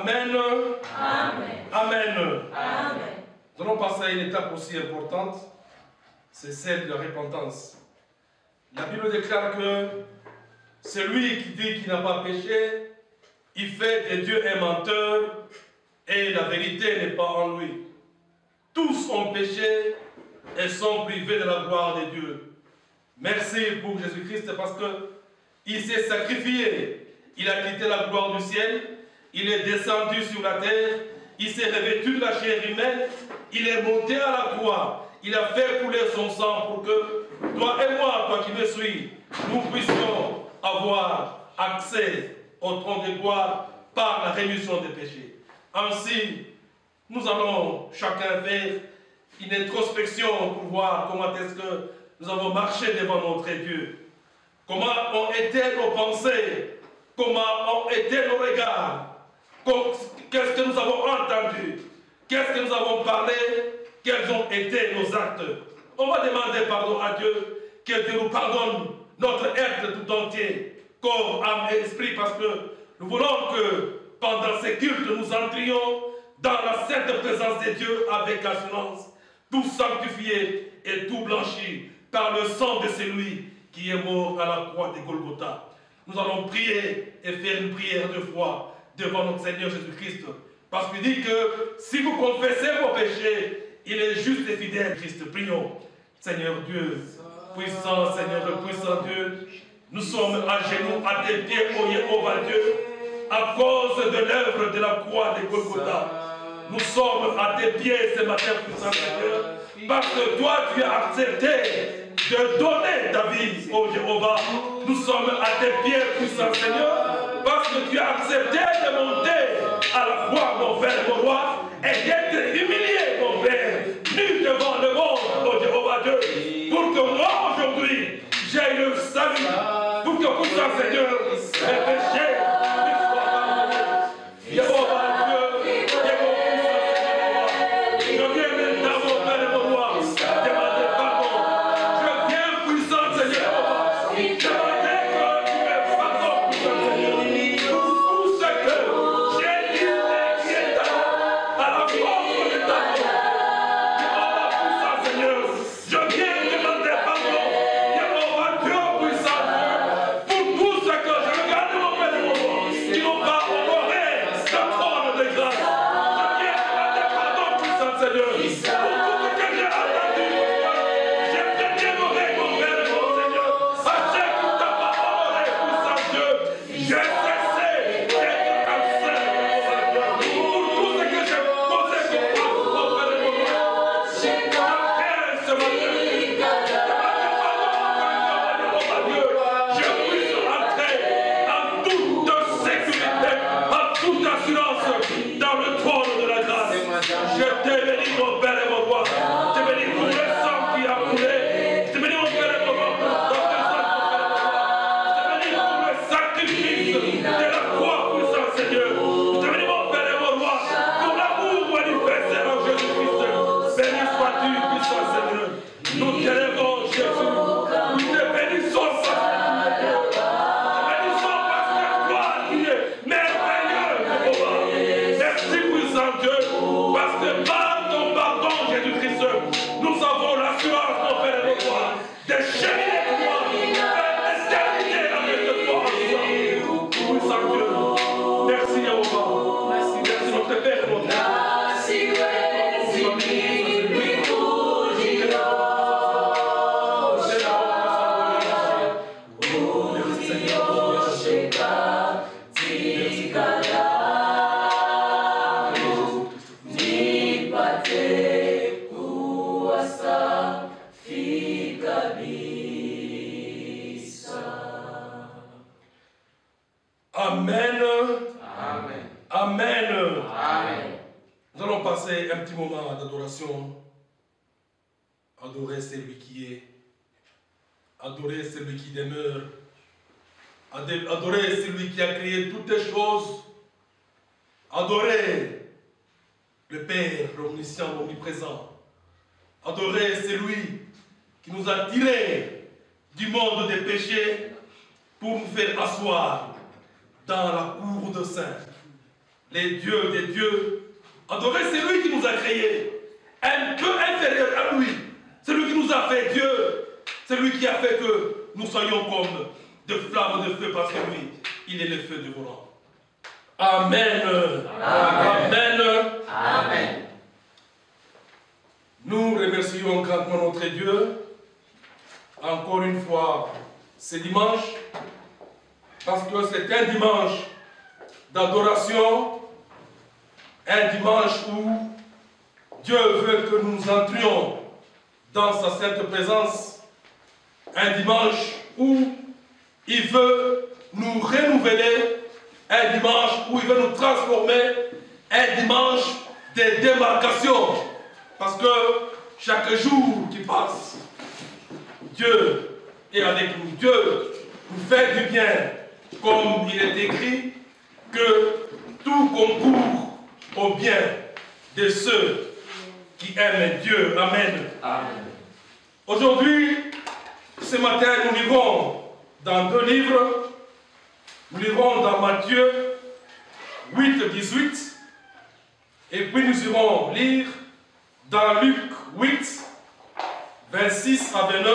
Amen. Amen. Amen. Amen. Nous allons passer à une étape aussi importante, c'est celle de la repentance. La Bible déclare que celui qui dit qu'il n'a pas péché, il fait de Dieu un menteur et la vérité n'est pas en lui. Tous ont péché et sont privés de la gloire de Dieu. Merci pour Jésus-Christ parce qu'il s'est sacrifié. Il a quitté la gloire du ciel, il est descendu sur la terre, il s'est revêtu de la chair humaine, il est monté à la croix, il a fait couler son sang pour que toi et moi, toi qui me suis, nous puissions avoir accès au trône de gloire par la rémission des péchés. Ainsi, nous allons chacun faire une introspection pour voir comment est-ce que nous avons marché devant notre Dieu. Comment ont été nos pensées, comment ont été nos regards, qu'est-ce que nous avons entendu, qu'est-ce que nous avons parlé, quels ont été nos actes. On va demander pardon à Dieu, que Dieu nous pardonne notre être tout entier, corps, âme et esprit, parce que nous voulons que pendant ces cultes, nous entrions dans la sainte présence de Dieu avec assurance, tout sanctifié et tout blanchi par le sang de celui qui est mort à la croix de Golgotha. Nous allons prier et faire une prière de foi devant notre Seigneur Jésus-Christ. Parce qu'il dit que si vous confessez vos péchés, il est juste et fidèle. Christ, prions. Seigneur Dieu, puissant Seigneur, puissant Dieu, nous sommes à genoux à tes pieds, ô Jéhovah Dieu, à cause de l'œuvre de la croix de Golgotha. Nous sommes à tes pieds ce matin, puissant Seigneur, parce que toi tu as accepté de donner ta vie, ô Jéhovah. Nous sommes à tes pieds, puissant Seigneur, parce que tu as accepté de monter à la croix, mon Père et mon roi, et d'être humilié, mon Père, nu devant le monde, ô Jéhovah Dieu, pour que moi aujourd'hui, j'aie le salut, pour que, puissant Seigneur, mes péchés puissent soient pardonnés. Jéhovah Dieu, je viens maintenant, mon Père et mon roi, demander pardon. Je viens, puissant Seigneur, demander que tu me pardonnes, puissant Seigneur, pour tout ce que j'ai dit qui est à la force de ta Jéhovah, puissant Seigneur, je viens demander pardon. Jéhovah Dieu, puissant Dieu, pour tout ce que je regarde, mon Père et mon roi, qui n'ont pas honoré ta trône de grâce. Je viens demander pardon, puissant Seigneur, pour tout ce que j'ai entendu. J'ai peut-être honoré mon Père et mon Seigneur. À ceux qui ne t'ont pas honoré, puissant Dieu, j'ai cessé d'être absent, puissant Dieu. Pour tout ce que j'ai posé comme acte, mon Père et mon roi, j'appelle ce matin. Je puisse entrer en toute sécurité, en toute assurance dans le trône de la grâce. Je te bénis, mon Père et mon roi. Je te bénis pour le sang qui a coulé. Je te bénis, mon Père et mon roi, pour ton sang, mon Père et mon roi. Je te bénis pour le sacrifice de la croix, puissant Seigneur. Je te bénis, mon Père et mon roi, pour l'amour manifesté en Jésus-Christ. Béni sois-tu, puissant Seigneur. Nous t'élèvons, Jésus. Nous te bénissons, Seigneur. Nous te bénissons parce que toi, tu es merveilleux, Jéhovah. Merci, puissant Dieu, parce que par ton pardon, Jésus-Christ, nous avons l'assurance, mon Père et mon roi, de cheminer avec toi, d'éternité avec toi, puissant Dieu. Merci, Jéhovah. Merci, notre Père et notre Père. Amen. Amen. Amen. Amen. Nous allons passer un petit moment d'adoration. Adorer celui qui est. Adorer celui qui demeure. Adorer celui qui a créé toutes les choses. Adorer le Père, l'omniscient, l'omniprésent. Adorer celui qui nous a tirés du monde des péchés pour nous faire asseoir dans la cour de saints. les dieux des dieux. Adorer celui qui nous a créés. Un peu inférieur à lui. Celui qui nous a fait Dieu. Celui qui a fait que nous soyons comme de flammes de feu parce que lui, il est le feu dévorant. Amen. Amen. Amen. Amen. Nous remercions grandement notre Dieu. Encore une fois, ce dimanche. Parce que c'est un dimanche d'adoration. Un dimanche où Dieu veut que nous entrions dans sa sainte présence. Un dimanche où il veut nous renouveler. Un dimanche où il veut nous transformer. Un dimanche de démarcation. Parce que chaque jour qui passe, Dieu est avec nous. Dieu nous fait du bien. Comme il est écrit, que tout concourt au bien de ceux qui aiment Dieu. Amen. Amen. Aujourd'hui, ce matin, nous lirons dans deux livres. Nous lirons dans Matthieu 8, 18. Et puis nous irons lire dans Luc 8, 26 à 29.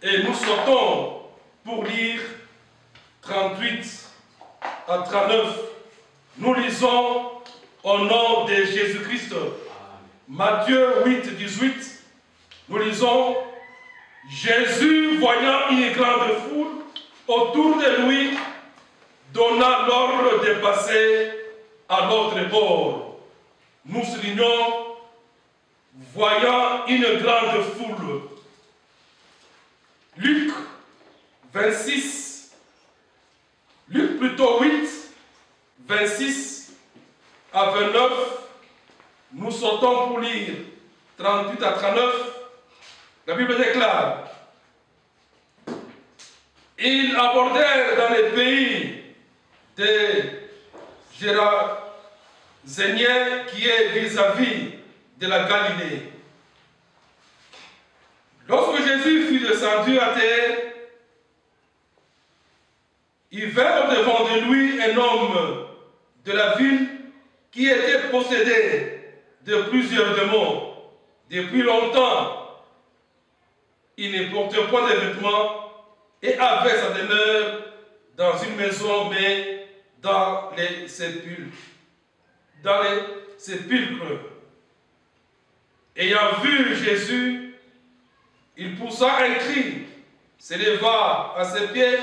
Et nous sautons pour lire 38 à 39. Nous lisons au nom de Jésus-Christ. Matthieu 8, 18. Nous lisons: Jésus, voyant une grande foule autour de lui, donna l'ordre de passer à l'autre bord. Nous soulignons: voyant une grande foule. Luc 26, Luc plutôt 8, 26 à 29. Nous sautons pour lire 38 à 39. La Bible déclare: ils abordèrent dans les pays des Géraséniens qui est vis-à-vis de la Galilée. Lorsque Jésus fut descendu à terre, il vint au-devant de lui un homme de la ville qui était possédé de plusieurs démons. Depuis longtemps, il ne portait point de vêtements et avait sa demeure dans une maison, mais dans les sépulcres. Ayant vu Jésus, il poussa un cri, s'éleva à ses pieds,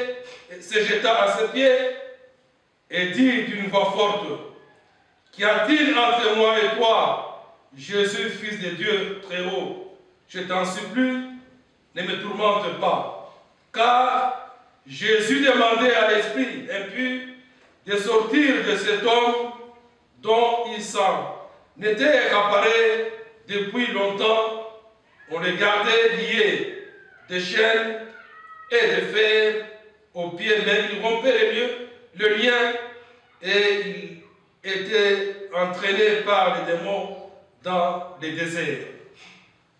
se jeta à ses pieds et dit d'une voix forte: qu'y a-t-il entre moi et toi, Jésus, fils de Dieu très haut? Je t'en supplie, ne me tourmente pas. Car Jésus demandait à l'esprit impur de sortir de cet homme dont il s'en était accaparé depuis longtemps. On les gardait liés de chaînes et de fer aux pieds, mais il rompait le lien et il était entraîné par les démons dans les déserts.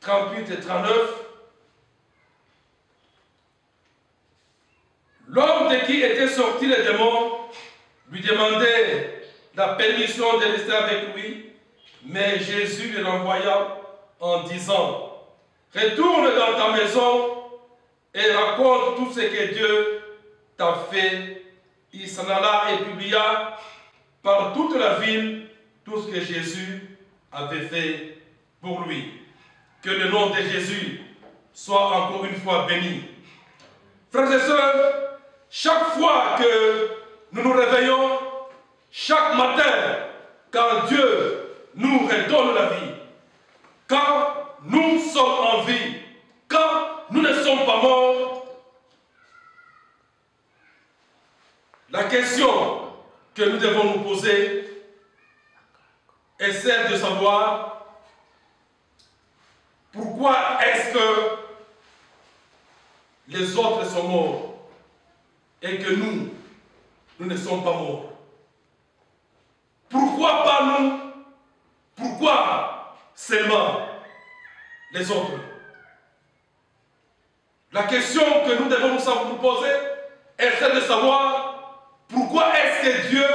38 et 39. L'homme de qui était sorti les démons lui demandait la permission de rester avec lui, mais Jésus le renvoya en disant: retourne dans ta maison et raconte tout ce que Dieu t'a fait. Il s'en alla et publia par toute la ville tout ce que Jésus avait fait pour lui. Que le nom de Jésus soit encore une fois béni. Frères et sœurs, chaque fois que nous nous réveillons, chaque matin, quand Dieu nous redonne la vie, quand nous sommes en vie, quand nous ne sommes pas morts, la question que nous devons nous poser est celle de savoir pourquoi est-ce que les autres sont morts et que nous ne sommes pas morts. Pourquoi pas nous? Pourquoi seulement les autres? La question que nous devons nous poser est celle de savoir pourquoi est-ce que Dieu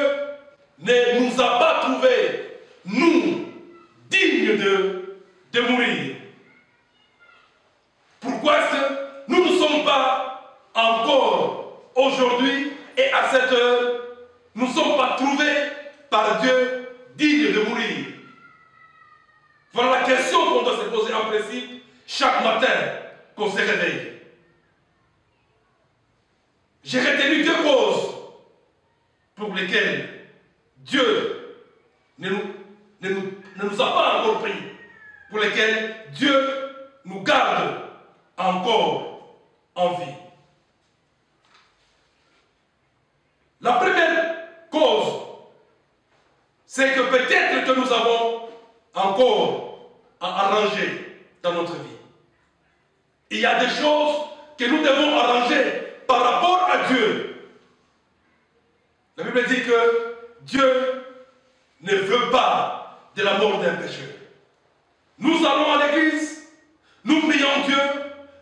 ne nous par Dieu digne de mourir? Voilà la question qu'on doit se poser en principe chaque matin qu'on se réveille. J'ai retenu deux causes pour lesquelles Dieu ne nous a pas encore pris, pour lesquelles Dieu nous garde encore en vie. La première cause, c'est que peut-être que nous avons encore à arranger dans notre vie. Il y a des choses que nous devons arranger par rapport à Dieu. La Bible dit que Dieu ne veut pas de la mort d'un pécheur. Nous allons à l'église, nous prions Dieu,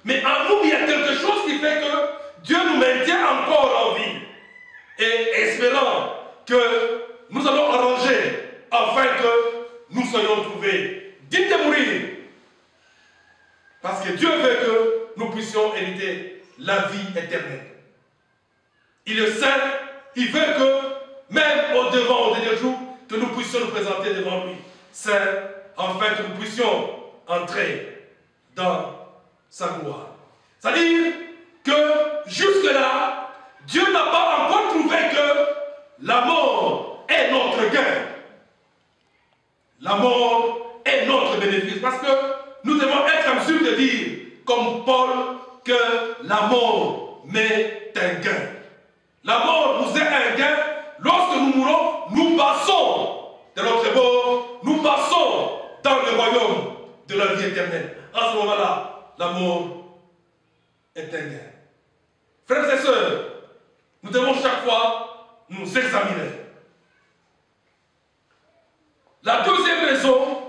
mais en nous il y a quelque chose qui fait que Dieu nous maintient encore en vie. Et espérant que nous allons arranger afin que nous soyons trouvés dignes de mourir. Parce que Dieu veut que nous puissions hériter la vie éternelle. Il est saint, il veut que, même au dernier jour, que nous puissions nous présenter devant lui, saint, afin que nous puissions entrer dans sa gloire. C'est-à-dire que jusque-là, Dieu n'a pas encore trouvé que la mort est notre gain. La mort est notre bénéfice. Parce que nous devons être en mesure de dire, comme Paul, que la mort m'est un gain. La mort nous est un gain. Lorsque nous mourons, nous passons de l'autre bord, nous passons dans le royaume de la vie éternelle. À ce moment-là, la mort est un gain. Frères et sœurs, nous devons chaque fois nous examiner. La deuxième raison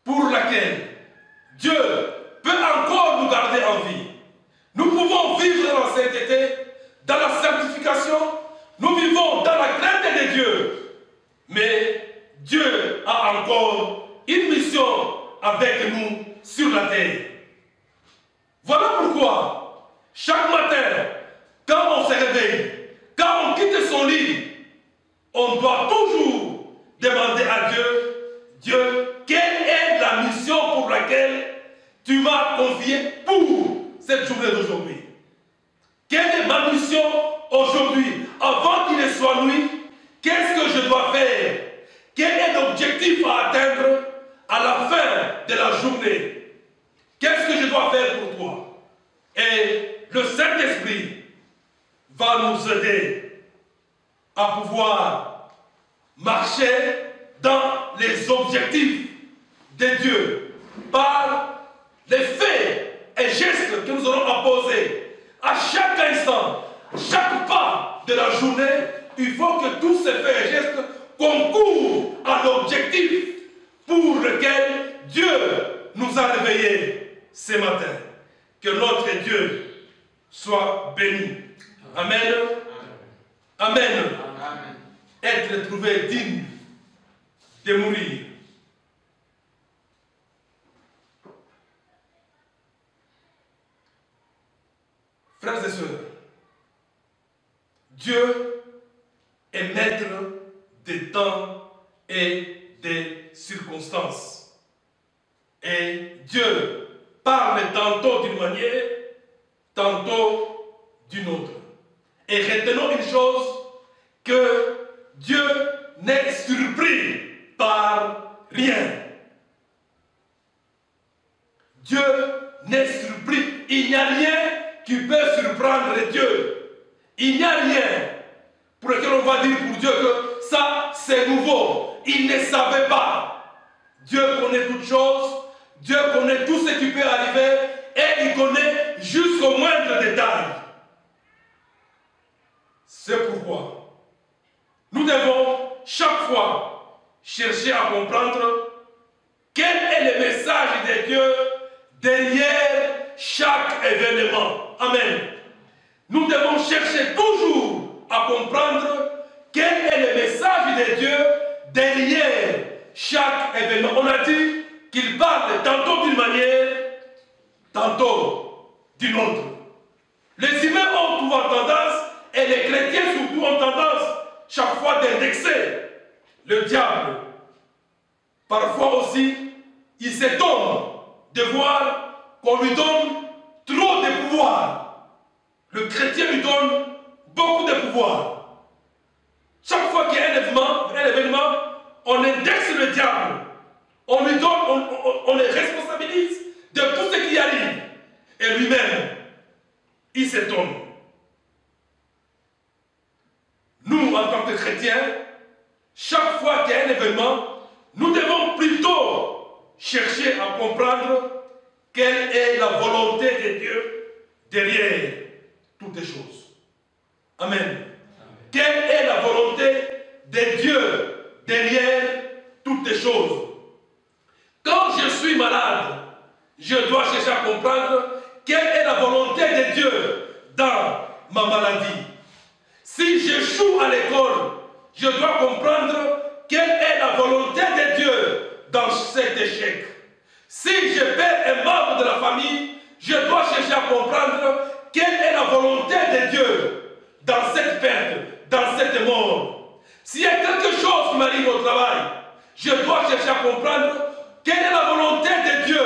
pour laquelle Dieu peut encore nous garder en vie, nous pouvons vivre dans la sainteté, dans la sanctification, nous vivons dans la crainte de Dieu, mais Dieu a encore une mission avec nous sur la terre. Voilà pourquoi, chaque matin, quand on se réveille, quand on quitte son lit, on doit toujours demander à Dieu, Dieu, quelle est la mission pour laquelle tu m'as confié pour cette journée d'aujourd'hui? Quelle est ma mission aujourd'hui? Avant qu'il ne soit nuit, qu'est-ce que je dois faire? Quel est l'objectif à atteindre à la fin de la journée? Qu'est-ce que je dois faire pour toi? Et le Saint-Esprit va nous aider à pouvoir marcher dans les objectifs de Dieu par les faits et gestes que nous allons apposer à chaque instant, chaque pas de la journée. Il faut que tous ces faits et gestes concourent à l'objectif pour lequel Dieu nous a réveillés ce matin. Que notre Dieu soit béni. Amen. Amen. Amen. Être trouvé digne de mourir. Frères et sœurs, Dieu est maître des temps et des circonstances. Et Dieu parle tantôt d'une manière, tantôt d'une autre. Et retenons une chose, que Dieu n'est surpris par rien. Dieu n'est surpris. Il n'y a rien qui peut surprendre Dieu. Il n'y a rien pour lequel on va dire pour Dieu que ça c'est nouveau. Il ne savait pas. Dieu connaît toutes choses. Dieu connaît tout ce qui peut arriver et il connaît jusqu'au moindre détail. C'est pourquoi nous devons chaque fois chercher à comprendre quel est le message de Dieu derrière chaque événement. Amen. Nous devons chercher toujours à comprendre quel est le message de Dieu derrière chaque événement. On a dit qu'il parle tantôt d'une manière, tantôt d'une autre. Les humains ont souvent tendance, et les chrétiens surtout ont tendance, chaque fois d'indexer le diable. Parfois aussi, il s'étonne de voir qu'on lui donne trop de pouvoir. Le chrétien lui donne beaucoup de pouvoir. Chaque fois qu'il y a un événement, on indexe le diable. On lui donne, on le responsabilise de tout ce qui arrive. Et lui-même, il s'étonne. Nous, en tant que chrétiens, chaque fois qu'il y a un événement, nous devons plutôt chercher à comprendre quelle est la volonté de Dieu derrière toutes les choses. Amen. Amen. Quelle est la volonté de Dieu derrière toutes les choses? Quand je suis malade, je dois chercher à comprendre quelle est la volonté de Dieu dans ma maladie. Si j'échoue à l'école, je dois comprendre quelle est la volonté de Dieu dans cet échec. Si je perds un membre de la famille, je dois chercher à comprendre quelle est la volonté de Dieu dans cette perte, dans cette mort. S'il y a quelque chose qui m'arrive au travail, je dois chercher à comprendre quelle est la volonté de Dieu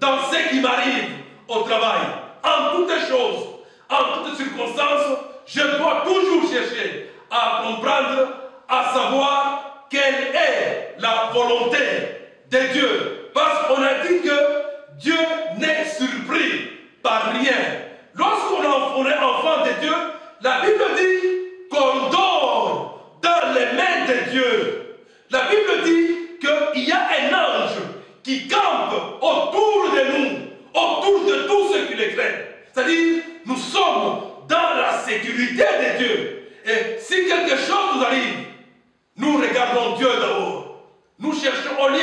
dans ce qui m'arrive au travail. En toutes choses, en toutes circonstances, je dois toujours chercher à comprendre, à savoir quelle est la volonté de Dieu. Parce qu'on a dit que Dieu n'est surpris par rien. Lorsqu'on est enfant de Dieu, la Bible dit qu'on dort dans les mains de Dieu. La Bible dit qu'il y a un ange qui campe autour de nous, autour de tous ceux qui les craignent. C'est-à-dire, nous sommes dans la sécurité de Dieu. Et si quelque chose nous arrive, nous regardons Dieu d'abord. Nous cherchons, au lieu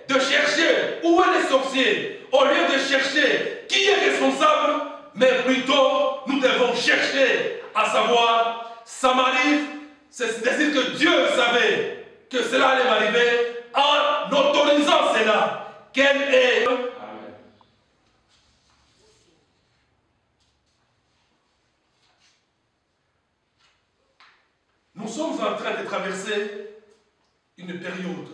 de chercher où est le sorcier, au lieu de chercher qui est responsable, mais plutôt nous devons chercher à savoir, ça m'arrive, c'est-à-dire que Dieu savait que cela allait m'arriver en autorisant cela. Quel est... Amen. Nous sommes en train de traverser une période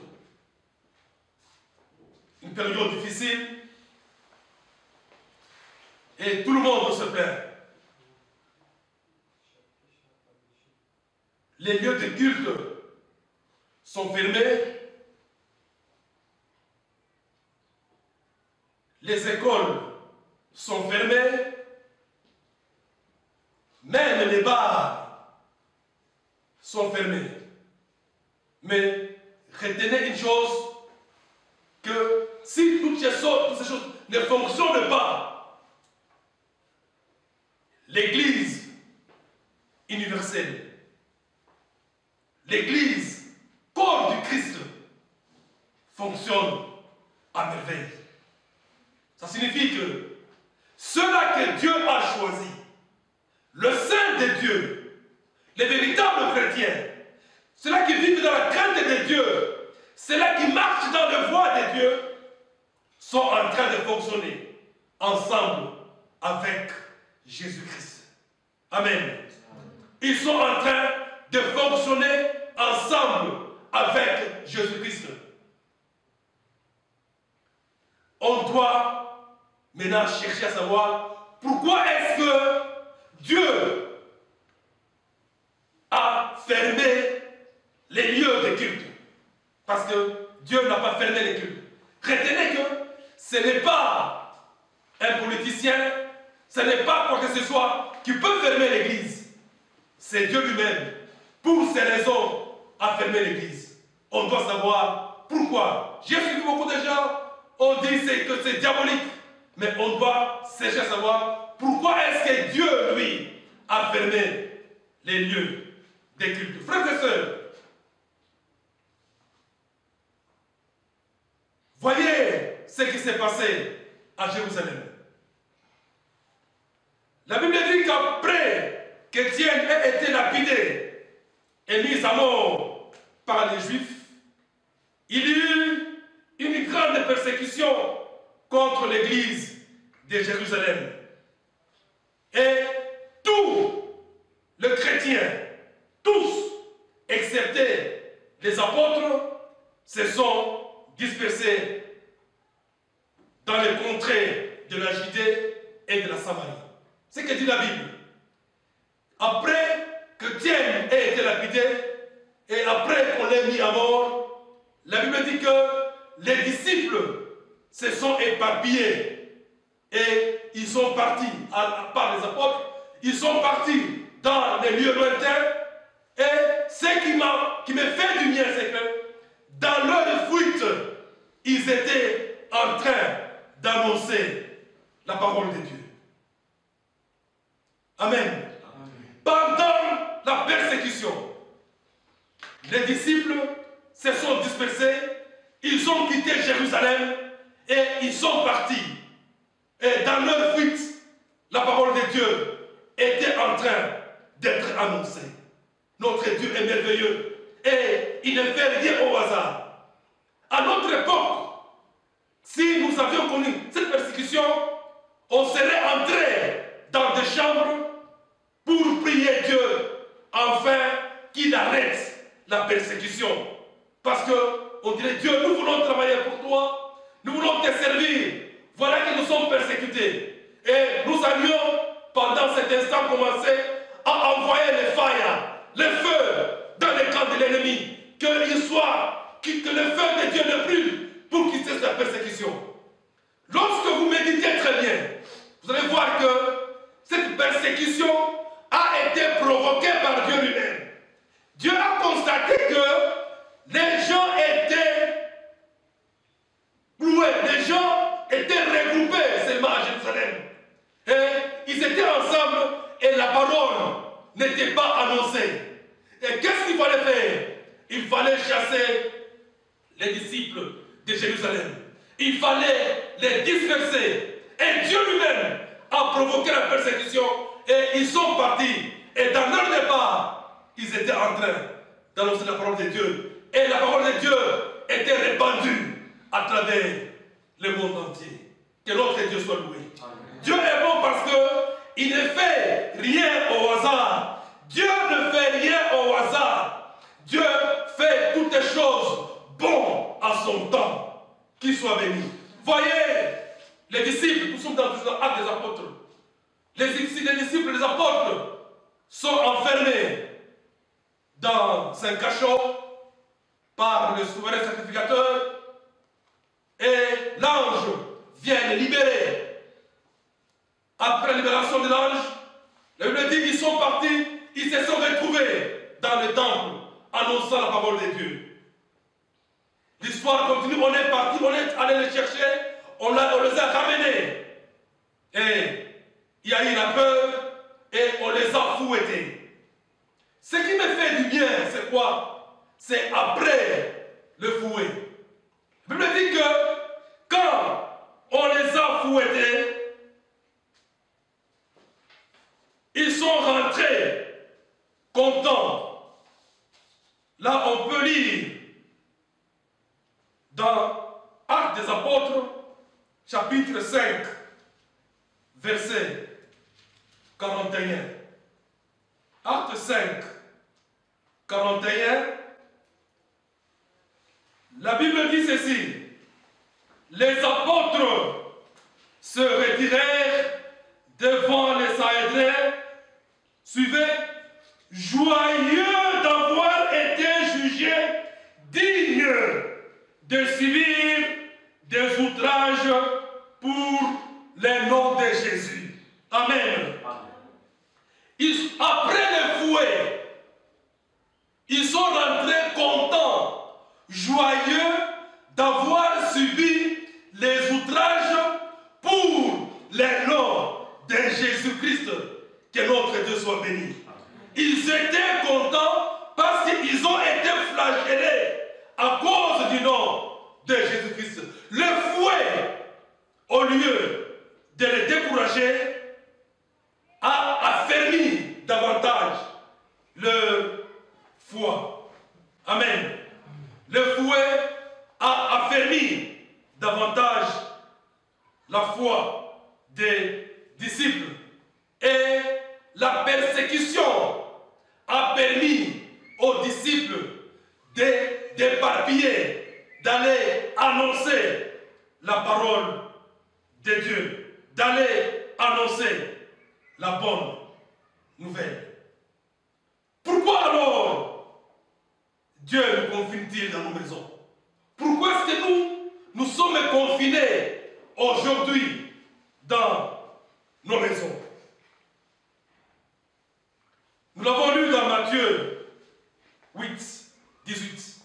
difficile, et tout le monde se plaint. Les lieux de culte sont fermés, les écoles sont fermées, même les bars sont fermés. Mais retenez une chose, que si toutes ces choses ne fonctionnent pas, l'Église universelle, l'Église, corps du Christ, fonctionne à merveille. Ça signifie que ceux-là que Dieu a choisis, le Saint de Dieu, les véritables chrétiens, ceux-là qui vivent dans la crainte de Dieu, ceux-là qui marchent dans la voie de Dieu, sont en train de fonctionner ensemble avec Jésus-Christ. Amen. Ils sont en train de fonctionner ensemble avec Jésus-Christ. On doit maintenant chercher à savoir pourquoi est-ce que Dieu a fermé les lieux de culte. Parce que Dieu n'a pas fermé les cultes. Retenez que ce n'est pas un politicien, ce n'est pas quoi que ce soit qui peut fermer l'église. C'est Dieu lui-même. Pour ces raisons, a fermé l'église. On doit savoir pourquoi. J'ai suivi beaucoup de gens, on dit que c'est diabolique. Mais on doit chercher à savoir pourquoi est-ce que Dieu, lui, a fermé les lieux des cultes. Frères et sœurs, voyez ce qui s'est passé à Jérusalem. La Bible dit qu'après qu'Étienne ait été lapidé et mis à mort par les Juifs, il y eut une grande persécution contre l'église de Jérusalem. Et tous les chrétiens, tous, et les apôtres se sont dispersés dans les contrées de la Judée et de la Samarie. C'est ce que dit la Bible. Après que Étienne ait été lapidé et après qu'on l'ait mis à mort, la Bible dit que les disciples se sont éparpillés et ils sont partis, par les apôtres, ils sont partis dans les lieux lointains. Et ce qui me fait du bien, c'est que dans leur fuite, ils étaient en train d'annoncer la parole de Dieu. Amen. Pendant la persécution, les disciples se sont dispersés, ils ont quitté Jérusalem et ils sont partis. Et dans leur fuite, la parole de Dieu était en train d'être annoncée. Notre Dieu est merveilleux et il ne fait rien au hasard. À notre époque, si nous avions connu cette persécution, on serait entré dans des chambres pour prier Dieu afin qu'il arrête la persécution. Parce qu'on dirait, Dieu, nous voulons travailler pour toi, nous voulons te servir. Voilà que nous sommes persécutés. Et nous allions, pendant cet instant, commencer à envoyer les failles, les feux dans les camps de l'ennemi. Que le feu de Dieu ne brûle pour qu'il cesse la persécution. Lorsque vous méditez très bien, vous allez voir que cette persécution a été provoquée par Dieu lui-même. Dieu a constaté que les gens étaient cloués, les gens étaient regroupés seulement à Jérusalem. Et ils étaient ensemble et la parole n'était pas annoncée. Et qu'est-ce qu'il fallait faire? Il fallait chasser les disciples de Jérusalem. Il fallait les disperser. Et Dieu lui-même a provoqué la persécution et ils sont partis. Et dans leur départ, ils étaient en train d'annoncer la parole de Dieu. Et la parole de Dieu était répandue à travers le monde entier. Que notre Dieu soit loué. Amen. Dieu est bon parce qu'il ne fait rien au hasard. Dieu ne fait rien au hasard. Dieu fait toutes les choses bon à son temps. Qu'il soit béni. Voyez, les disciples, nous sommes dans l'acte des apôtres. Les disciples, les apôtres sont enfermés dans un cachot par le souverain sacrificateur et l'ange vient les libérer. Après la libération de l'ange, la Bible dit qu'ils sont partis, ils se sont retrouvés dans le temple annonçant la parole de Dieu. L'histoire continue, on est parti, on est allé les chercher, on les a ramenés. Et il y a eu la peur et on les a fouettés. Ce qui me fait du bien, c'est quoi? C'est après le fouet. La Bible dit que quand on les a fouettés, ils sont rentrés contents. Là, on peut lire dans Actes des Apôtres, chapitre 5, verset 41. Acte 5, 41. La Bible dit ceci. Les apôtres se retirèrent devant les Sanhédrins, suivez, joyeux d'avoir été jugés dignes de subir des outrages pour le nom de Jésus. Amen. Après le fouet, ils sont rentrés contents, joyeux d'avoir subi les outrages pour le nom de Jésus-Christ. Que notre Dieu soit béni. Ils étaient contents parce qu'ils ont été flagellés à cause du nom de Jésus-Christ. Le fouet, au lieu de les décourager, a affermi davantage le foi. Amen. Le fouet a affermi davantage la foi des disciples. Et la persécution a permis aux disciples d'éparpiller, d'aller annoncer la parole de Dieu, d'aller annoncer la bonne nouvelle. Pourquoi alors Dieu nous confine-t-il dans nos maisons? Pourquoi est-ce que nous sommes confinés aujourd'hui dans nos maisons? Nous l'avons lu dans Matthieu 8, 18.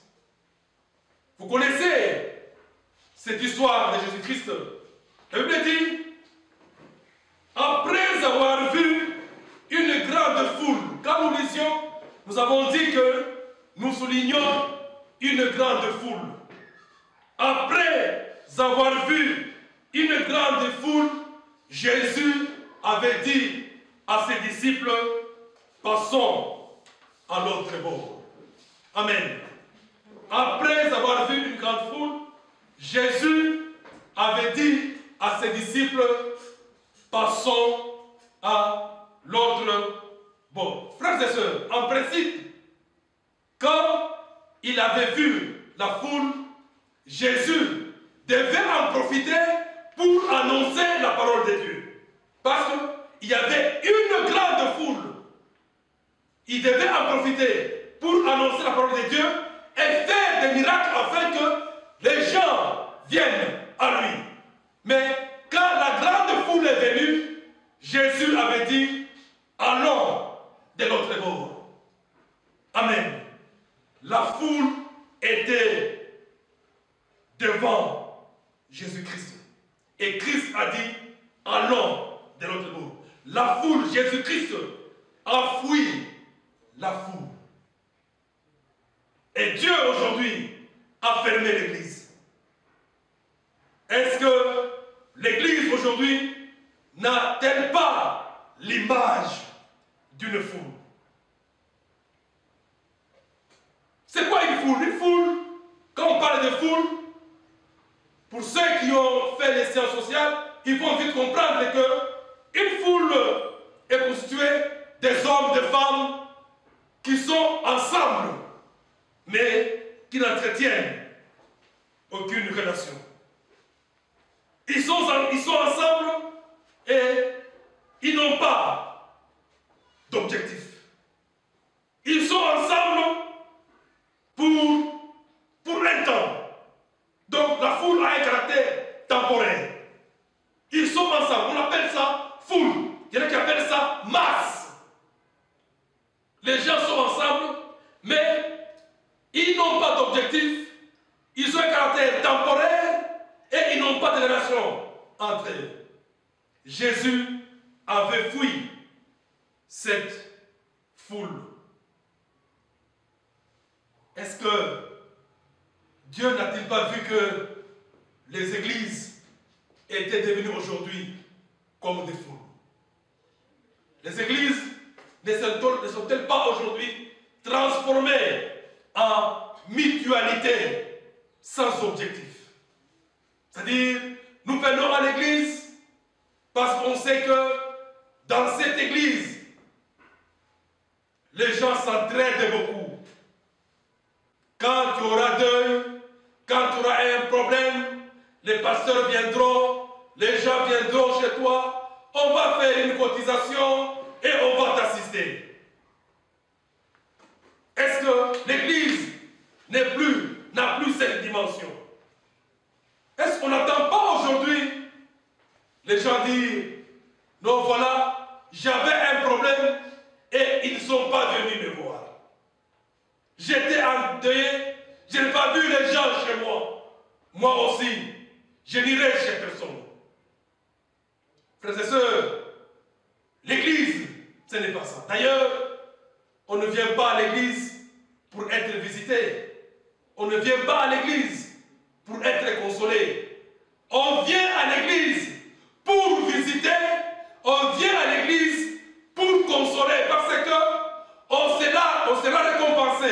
Vous connaissez cette histoire de Jésus-Christ. La Bible dit, après avoir vu une grande foule, quand nous lisions, nous avons dit que nous soulignons une grande foule. Après avoir vu une grande foule, Jésus avait dit à ses disciples, passons à l'autre bord. Amen. Après avoir vu une grande foule, Jésus avait dit à ses disciples, passons à l'autre bord. Frères et sœurs, en principe, quand il avait vu la foule, Jésus devait en profiter pour annoncer la parole de Dieu. Parce qu'il y avait une grande foule. Il devait en profiter pour annoncer la parole de Dieu et faire des miracles afin que les gens viennent à lui. Mais quand la grande foule est venue, Jésus avait dit, allons de l'autre bord. Amen. La foule était devant Jésus-Christ. Et Christ a dit, allons de l'autre bord. La foule, Jésus-Christ, a fui la foule. Et Dieu aujourd'hui a fermé l'Église. Est-ce que l'Église aujourd'hui n'a-t-elle pas l'image d'une foule? C'est quoi une foule? Une foule, quand on parle de foule, pour ceux qui ont fait les sciences sociales, ils vont vite comprendre qu'une foule est constituée des hommes, des femmes qui sont ensemble, mais qui n'entretiennent aucune relation. Ils sont ensemble et ils n'ont pas d'objectif. Ils sont ensemble pour un temps. Donc la foule a un caractère temporaire. Ils sont ensemble, on appelle ça foule. Il y en a qui appellent ça masse. Les gens sont ensemble, mais ils n'ont pas d'objectif. Ils ont un caractère temporaire et ils n'ont pas de relation entre eux. Jésus avait fui cette foule. Est-ce que Dieu n'a-t-il pas vu que les églises étaient devenues aujourd'hui comme des foules? Les églises ne sont-elles pas aujourd'hui transformées en mutualité sans objectif? C'est-à-dire, nous venons à l'église parce qu'on sait que dans cette église, les gens s'entraident beaucoup. Quand tu auras deuil, quand tu auras un problème, les pasteurs viendront, les gens viendront chez toi, on va faire une cotisation et on va t'assister. Est-ce que l'église n'a plus cette dimension? Est-ce qu'on n'attend pas aujourd'hui les gens dire, non voilà, j'avais un problème et ils ne sont pas venus me voir. J'étais endeuillé, je n'ai pas vu les gens chez moi. Moi aussi, je n'irai chez personne. Frères et sœurs, l'église, ce n'est pas ça. D'ailleurs, on ne vient pas à l'église pour être visité. On ne vient pas à l'église pour être consolé. On vient à l'église pour visiter. On vient à l'église pour consoler parce que on sera récompensé.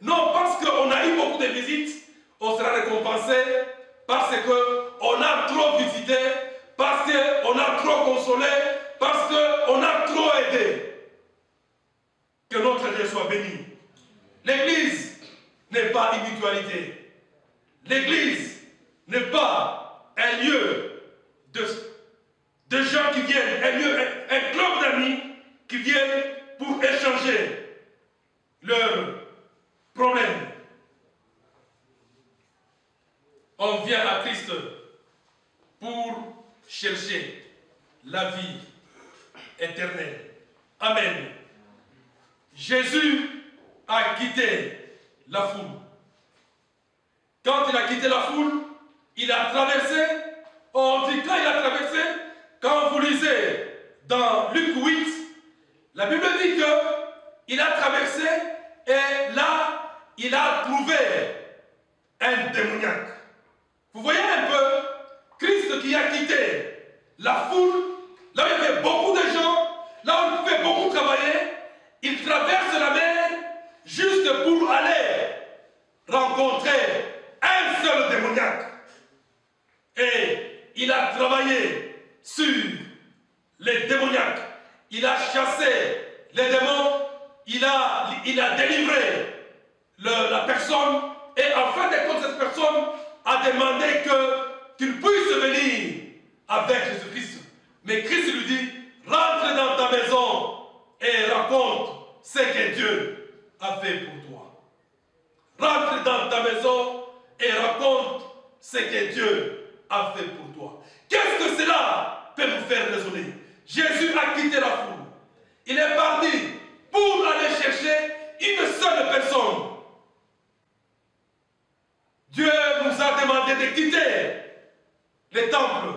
Non parce qu'on a eu beaucoup de visites, on sera récompensé parce qu'on a trop visité, parce qu'on a trop consolé, parce qu'on a trop aidé. Que notre Dieu soit béni. L'église n'est pas une mutualité. L'église n'est pas un lieu de gens qui viennent, un club d'amis qui viennent pour échanger leurs problèmes. On vient à Christ pour chercher la vie éternelle. Amen. Jésus a quitté la foule. Quand il a quitté la foule, il a traversé. On dit quand il a traversé, quand vous lisez dans Luc 8, la Bible dit qu'il a traversé et là, il a trouvé un démoniaque. Vous voyez un peu, Christ qui a quitté la foule, là où il y avait beaucoup de gens, là où il pouvait beaucoup travailler, il traverse la mer juste pour aller rencontrer un seul démoniaque. Et il a travaillé sur les démoniaques. Il a chassé les démons. Il a délivré la personne. Et en fin de compte, cette personne a demandé qu'il puisse venir avec Jésus-Christ. Mais Christ lui dit, rentre dans ta maison et raconte ce que Dieu a fait pour toi. Rentre dans ta maison et raconte ce que Dieu a fait pour toi. Qu'est-ce que cela peut nous faire raisonner? Jésus a quitté la foule. Il est parti pour aller chercher une seule personne. Dieu nous a demandé de quitter le temple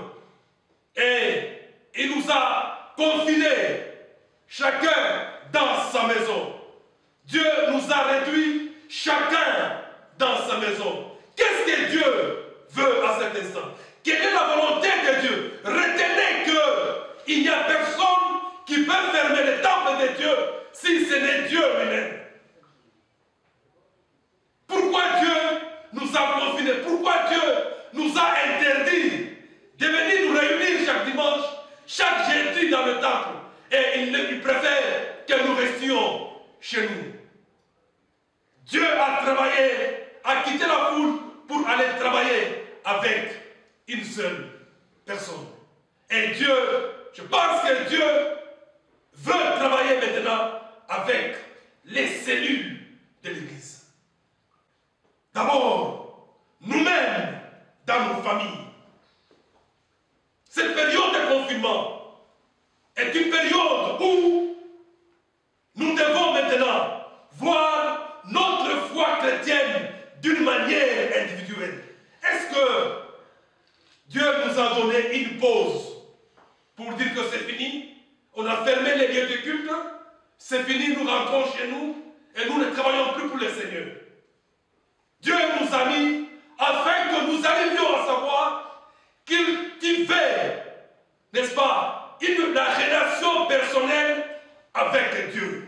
et il nous a confinés chacun dans sa maison. Dieu nous a réduits chacun dans sa maison. Qu'est-ce que Dieu veut à cet instant? Quelle est la volonté de Dieu? Retenez qu'il n'y a personne qui peut fermer le temple de Dieu si ce n'est Dieu lui-même. Pourquoi Dieu nous a confinés? Pourquoi Dieu nous a interdit de venir nous réunir chaque dimanche, chaque jeudi dans le temple? Et il préfère que nous restions chez nous. Dieu a travaillé, a quitté la foule pour aller travailler avec une seule personne. Et Dieu, je pense que Dieu veut travailler maintenant avec les cellules de l'Église. D'abord, nous-mêmes, dans nos familles. Cette période de confinement est une période où nous devons maintenant voir notre foi chrétienne d'une manière individuelle. Est-ce que Dieu nous a donné une pause pour dire que c'est fini? On a fermé les lieux de culte, c'est fini, nous rentrons chez nous et nous ne travaillons plus pour le Seigneur. Dieu nous a mis afin que nous arrivions à savoir qu'il fait, n'est-ce pas, la relation personnelle avec Dieu.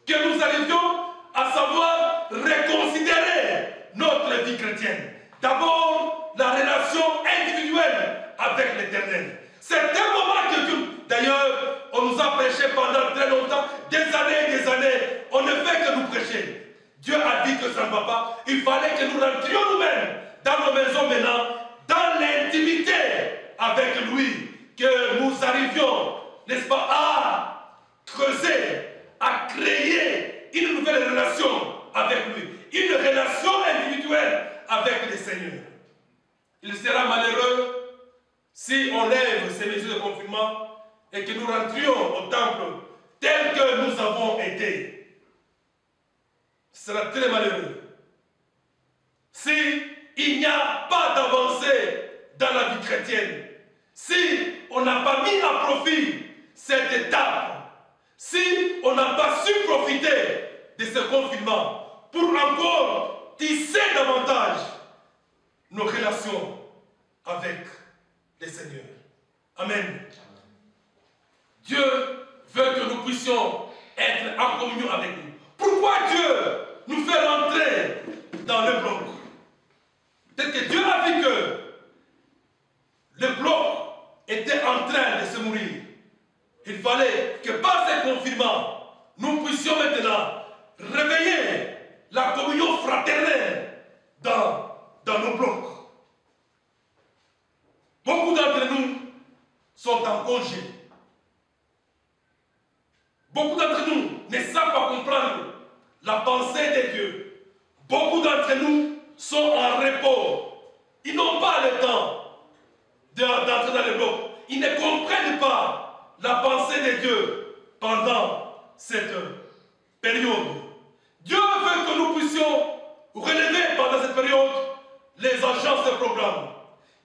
Que nous arrivions à savoir reconsidérer notre vie chrétienne. D'abord, la relation individuelle avec l'Éternel. C'est un moment que Dieu, d'ailleurs, on nous a prêché pendant très longtemps, des années, on ne fait que nous prêcher. Dieu a dit que ça ne va pas. Il fallait que nous rentrions nous-mêmes dans nos maisons maintenant, dans l'intimité avec lui, que nous arrivions, n'est-ce pas, à creuser, à créer une nouvelle relation avec lui, une relation individuelle avec le Seigneur. Il sera malheureux si on lève ces mesures de confinement et que nous rentrions au temple tel que nous avons été. Ce sera très malheureux. S'il n'y a pas d'avancée dans la vie chrétienne, si on n'a pas mis à profit cette étape, si on n'a pas su profiter de ce confinement pour encore tisser davantage nos relations avec le Seigneur. Amen. Dieu veut que nous puissions être en communion avec lui. Pourquoi Dieu nous fait rentrer dans le bloc? Peut-être que Dieu a vu que le bloc était en train de se mourir. Il fallait que par ce confinement, nous puissions maintenant réveiller la communion fraternelle beaucoup d'entre nous sont en repos. Ils n'ont pas le temps d'entrer dans le bloc. Ils ne comprennent pas la pensée de Dieu pendant cette période. Dieu veut que nous puissions relever pendant cette période les agences de programme.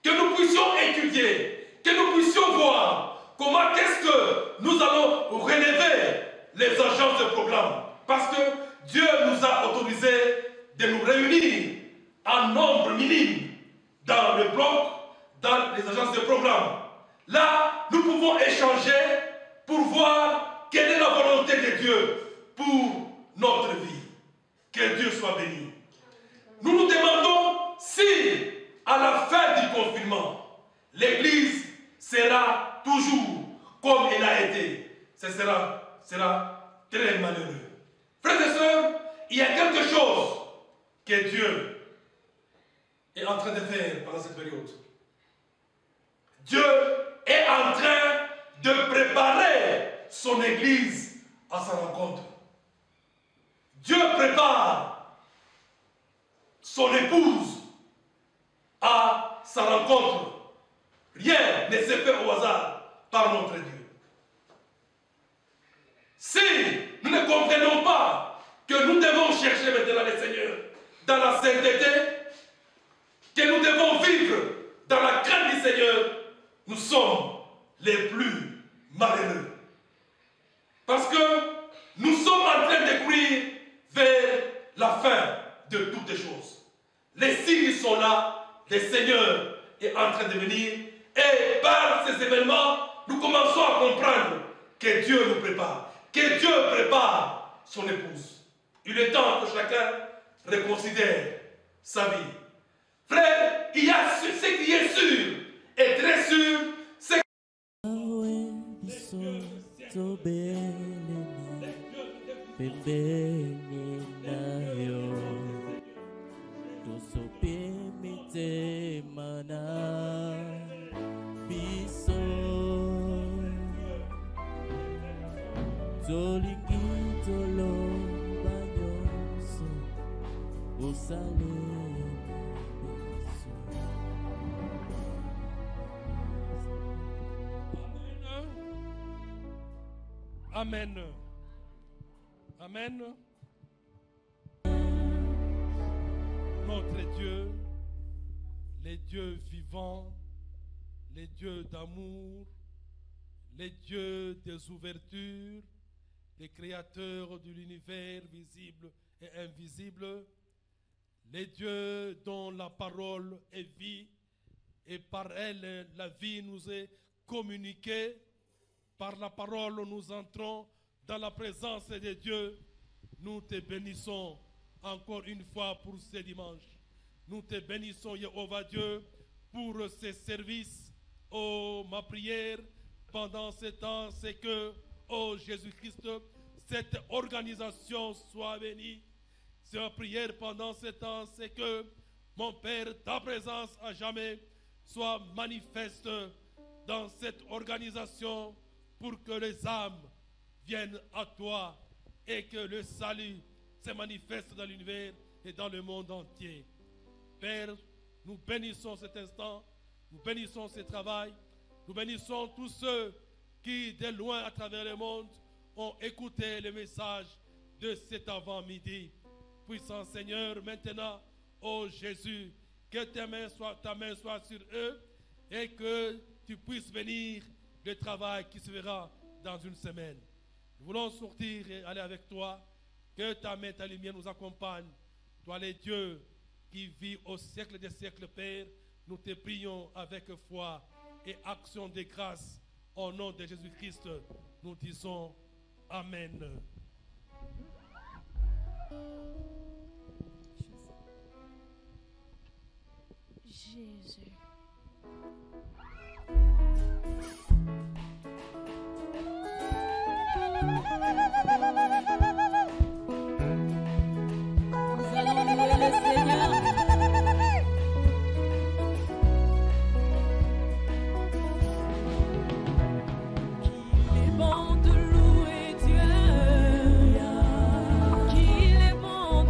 Que nous puissions étudier, que nous puissions voir comment est-ce que nous allons relever les agences de programme. Parce que Dieu nous a autorisé de nous réunir en nombre minime dans le bloc, dans les agences de programme. Là, nous pouvons échanger pour voir quelle est la volonté de Dieu pour notre vie. Que Dieu soit béni. Nous nous demandons si, à la fin du confinement, l'Église sera toujours comme elle a été. Ce sera très malheureux. Frères et sœurs, il y a quelque chose que Dieu est en train de faire pendant cette période. Dieu est en train de préparer son Église à sa rencontre. Dieu prépare son épouse à sa rencontre. Rien ne se fait au hasard par notre Dieu. Si nous ne comprenons pas que nous devons chercher maintenant le Seigneur dans la sainteté, que nous devons vivre dans la crainte du Seigneur, nous sommes les plus malheureux. Parce que nous sommes en train de courir vers la fin de toutes les choses. Les signes sont là, le Seigneur est en train de venir, et par ces événements, nous commençons à comprendre que Dieu nous prépare, que Dieu prépare son épouse. Il est temps que chacun reconsidère sa vie. Frère, il y a ce qui est sûr et très sûr, c'est que Amen. Amen. Notre Dieu, les dieux vivants, les dieux d'amour, les dieux des ouvertures, les créateurs de l'univers visible et invisible, les dieux dont la parole est vie et par elle la vie nous est communiquée. Par la parole, nous entrons dans la présence de Dieu. Nous te bénissons encore une fois pour ce dimanche. Nous te bénissons, Jéhovah Dieu, pour ces services. Oh, ma prière pendant ce temps, c'est que, oh Jésus-Christ, cette organisation soit bénie. C'est ma prière pendant ce temps, c'est que, mon Père, ta présence à jamais soit manifeste dans cette organisation, pour que les âmes viennent à toi et que le salut se manifeste dans l'univers et dans le monde entier. Père, nous bénissons cet instant, nous bénissons ce travail, nous bénissons tous ceux qui, de loin à travers le monde, ont écouté le message de cet avant-midi. Puissant Seigneur, maintenant, ô Jésus, que ta main soit sur eux et que tu puisses bénir le travail qui se verra dans une semaine. Nous voulons sortir et aller avec toi. Que ta main, ta lumière nous accompagne. Toi, les dieux qui vit au siècle des siècles, Père, nous te prions avec foi et action de grâce. Au nom de Jésus-Christ, nous disons Amen. Jésus. Nous allons louer le Seigneur. Qu'il est bon de louer Dieu. Qu'il est bon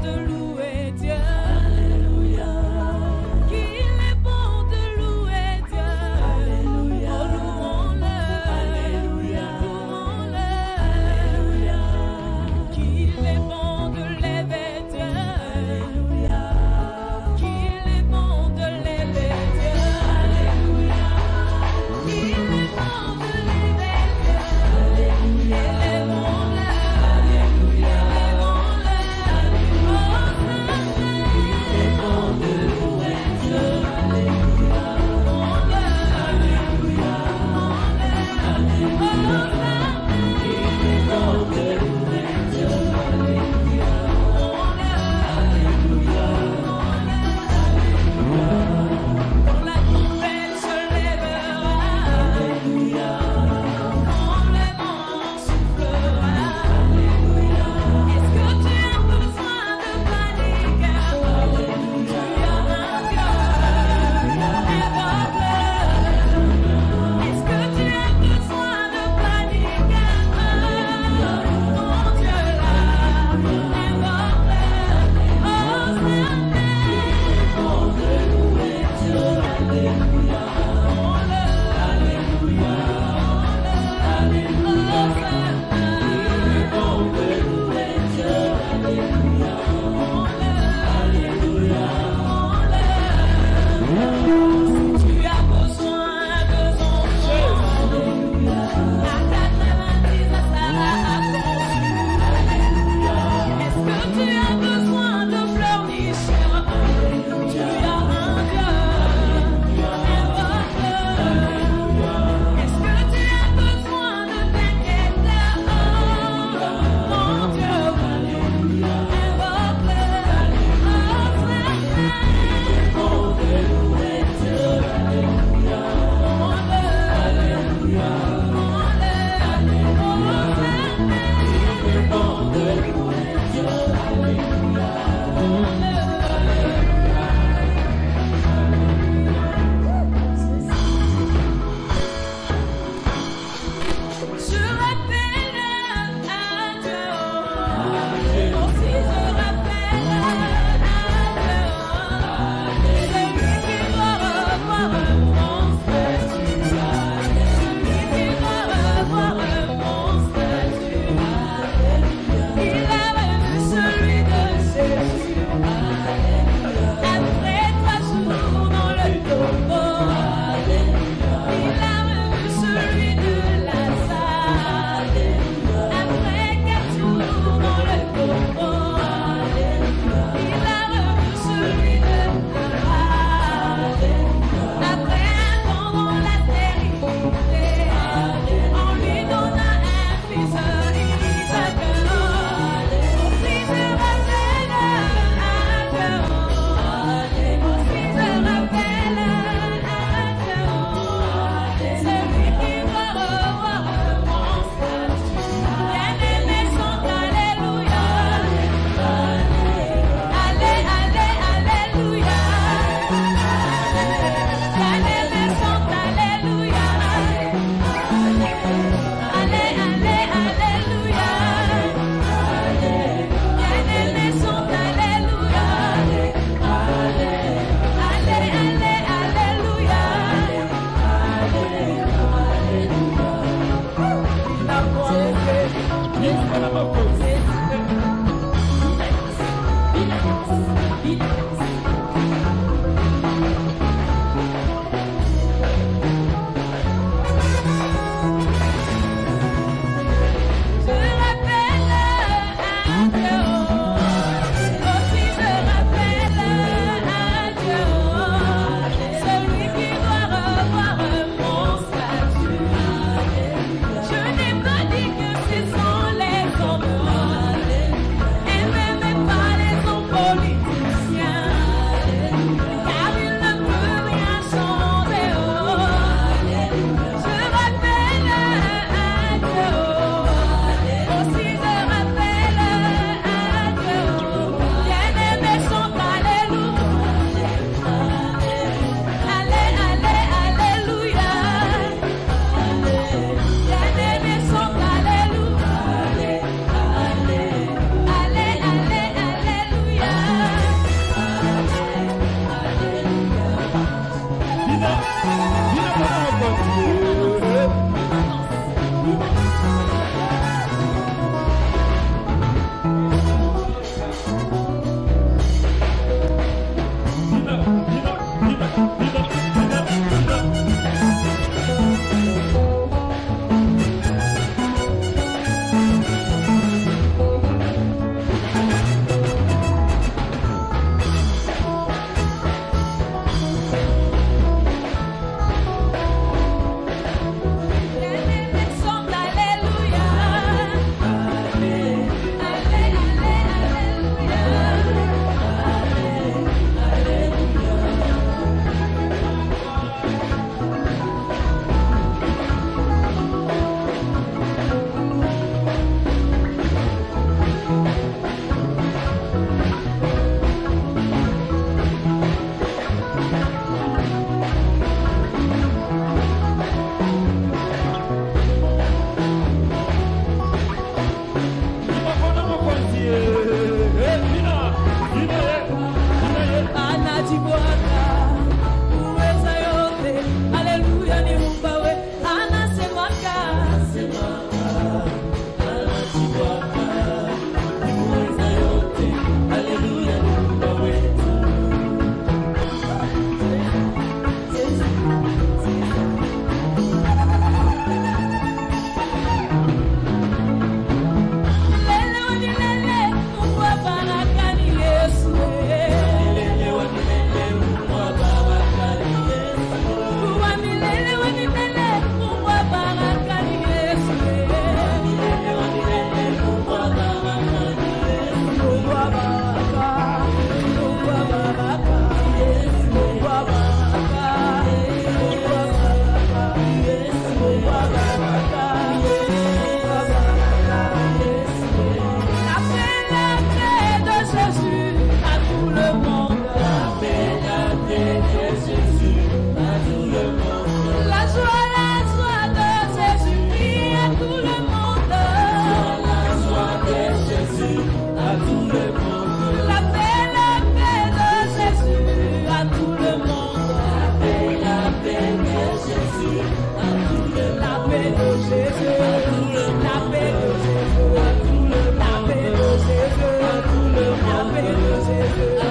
Jésus.